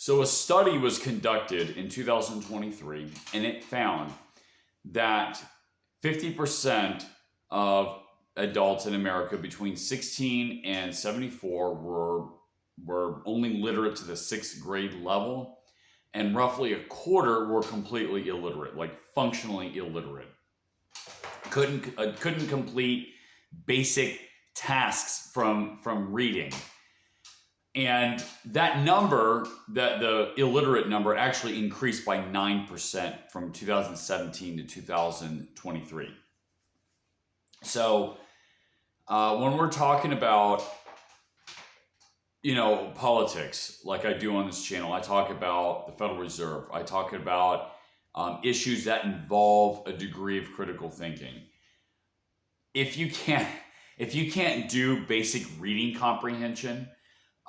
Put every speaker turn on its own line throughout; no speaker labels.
So a study was conducted in 2023, and it found that 50% of adults in America between 16 and 74 were only literate to the 6th grade level, and roughly a quarter were completely illiterate, like functionally illiterate. Couldn't complete basic tasks from reading. And that number, the illiterate number, actually increased by 9% from 2017 to 2023. So when we're talking about, politics, like I do on this channel, I talk about the Federal Reserve. I talk about issues that involve a degree of critical thinking. If you can't do basic reading comprehension,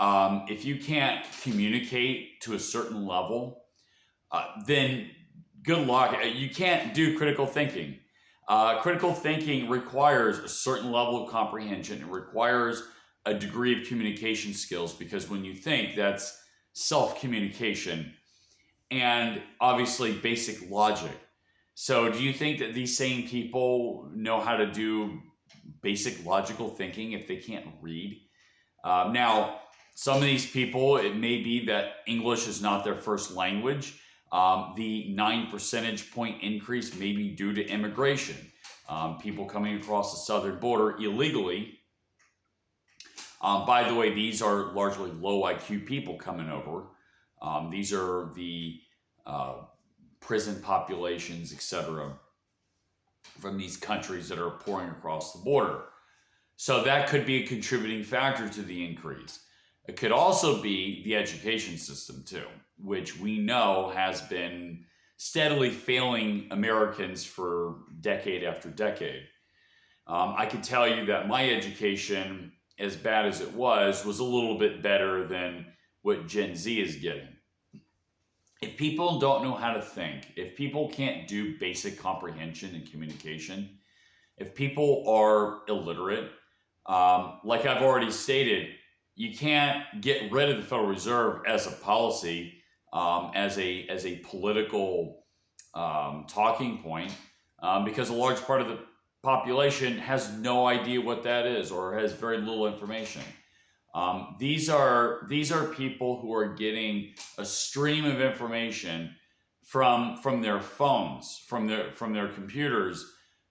if you can't communicate to a certain level, then good luck. You can't do critical thinking. Critical thinking requires a certain level of comprehension. It requires a degree of communication skills, because when you think, that's self-communication and obviously basic logic. So do you think that these same people know how to do basic logical thinking if they can't read? Now, some of these people, it may be that English is not their first language. The 9 percentage point increase may be due to immigration. People coming across the southern border illegally. By the way, these are largely low IQ people coming over. These are the prison populations, etc., from these countries that are pouring across the border. So that could be a contributing factor to the increase. It could also be the education system too, which we know has been steadily failing Americans for decade after decade. I can tell you that my education, as bad as it was a little bit better than what Gen Z is getting. If people don't know how to think, if people can't do basic comprehension and communication, if people are illiterate, like I've already stated, you can't get rid of the Federal Reserve as a policy, as a political talking point, because a large part of the population has no idea what that is, or has very little information. These are people who are getting a stream of information from their phones, from their computers,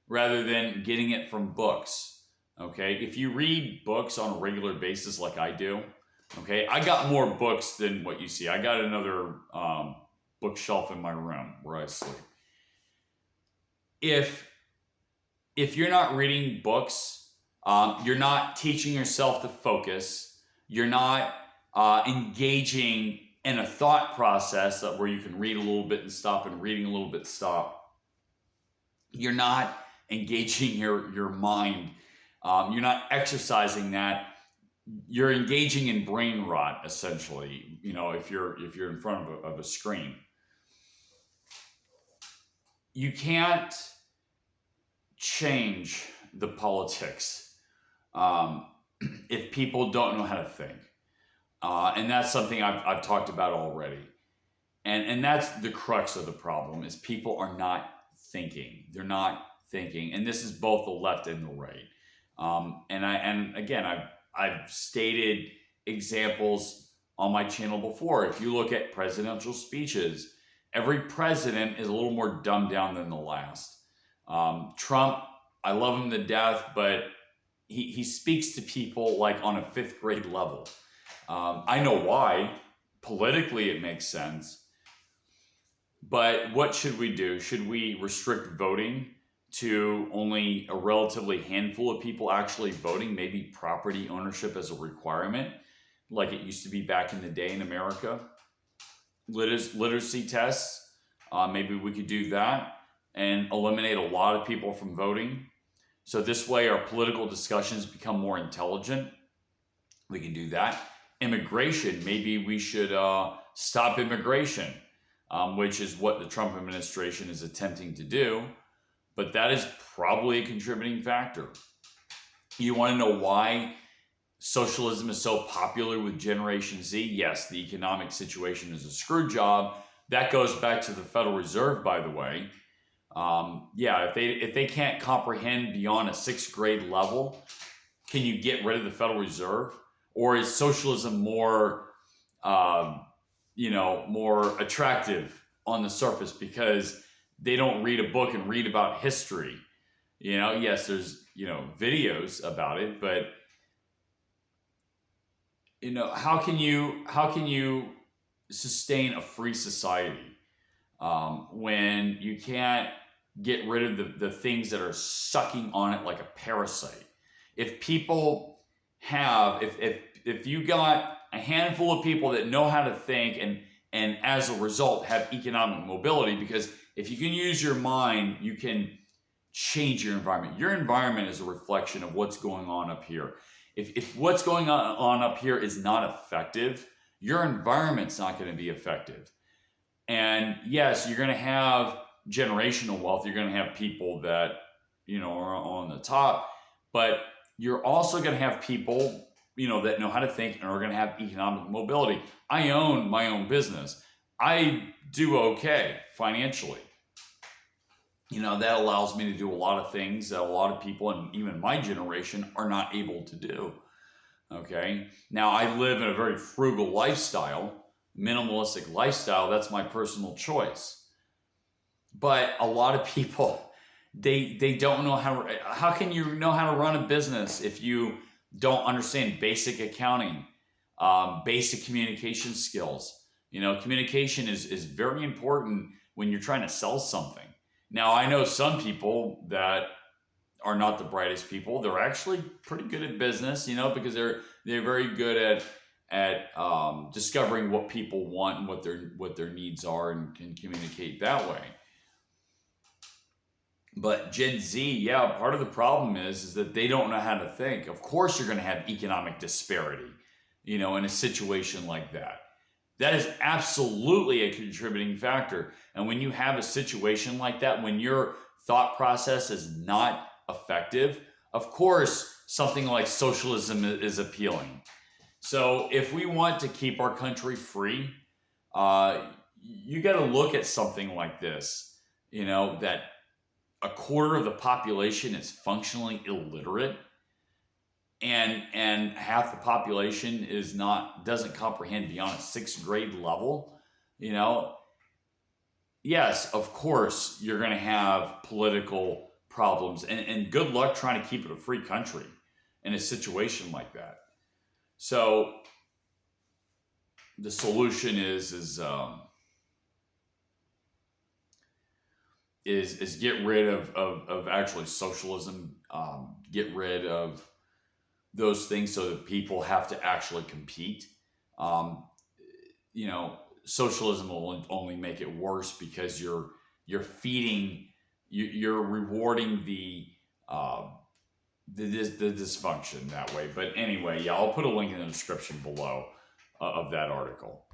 rather than getting it from books. Okay, if you read books on a regular basis like I do, okay, I got more books than what you see. I got another bookshelf in my room where I sleep. If you're not reading books, you're not teaching yourself to focus, you're not engaging in a thought process where you can read a little bit and stop, and reading a little bit stop. You're not engaging your mind. You're not exercising that. You're engaging in brain rot, essentially, if you're in front of a screen. You can't change the politics if people don't know how to think. And that's something I've talked about already. And that's the crux of the problem, is people are not thinking. They're not thinking. And this is both the left and the right. And again, I've stated examples on my channel before. If you look at presidential speeches, every president is a little more dumbed down than the last. Trump, I love him to death, but he speaks to people like on a 5th grade level. I know why. Politically, it makes sense. But what should we do? Should we restrict voting to only a relatively handful of people actually voting? Maybe property ownership as a requirement, like it used to be back in the day in America. Literacy tests, maybe we could do that and eliminate a lot of people from voting. So this way our political discussions become more intelligent. We can do that. Immigration, maybe we should stop immigration, which is what the Trump administration is attempting to do. But that is probably a contributing factor. You want to know why socialism is so popular with Generation Z. Yes, the economic situation is a screw job. That goes back to the Federal Reserve, by the way. Yeah, if they can't comprehend beyond a sixth grade level, can you get rid of the Federal Reserve, or is socialism more, more attractive on the surface because they don't read a book and read about history? Yes, there's videos about it, but how can you sustain a free society when you can't get rid of the things that are sucking on it like a parasite? If people have, if you got a handful of people that know how to think and as a result have economic mobility, because if you can use your mind, you can change your environment. Your environment is a reflection of what's going on up here. If what's going on up here is not effective, your environment's not going to be effective. And yes, you're going to have generational wealth. You're going to have people that, are on the top, but you're also going to have people, that know how to think and are going to have economic mobility. I own my own business. I do okay financially. That allows me to do a lot of things that a lot of people, and even my generation, are not able to do. Okay. Now, I live in a very frugal lifestyle, minimalistic lifestyle. That's my personal choice. But a lot of people, they don't know how can you know how to run a business if you don't understand basic accounting, basic communication skills. Communication is very important when you're trying to sell something. Now, I know some people that are not the brightest people. They're actually pretty good at business, because they're very good at discovering what people want and what their needs are, and can communicate that way. But Gen Z, yeah, part of the problem is that they don't know how to think. Of course, you're going to have economic disparity, in a situation like that. That is absolutely a contributing factor. And when you have a situation like that, when your thought process is not effective, of course, something like socialism is appealing. So if we want to keep our country free, you got to look at something like this, that a quarter of the population is functionally illiterate, and half the population doesn't comprehend beyond a sixth grade level. Yes, of course you're going to have political problems, and good luck trying to keep it a free country in a situation like that. So the solution is get rid of actually socialism, get rid of those things so that people have to actually compete. Socialism will only make it worse because you're rewarding the dysfunction that way. But anyway, yeah, I'll put a link in the description below of that article.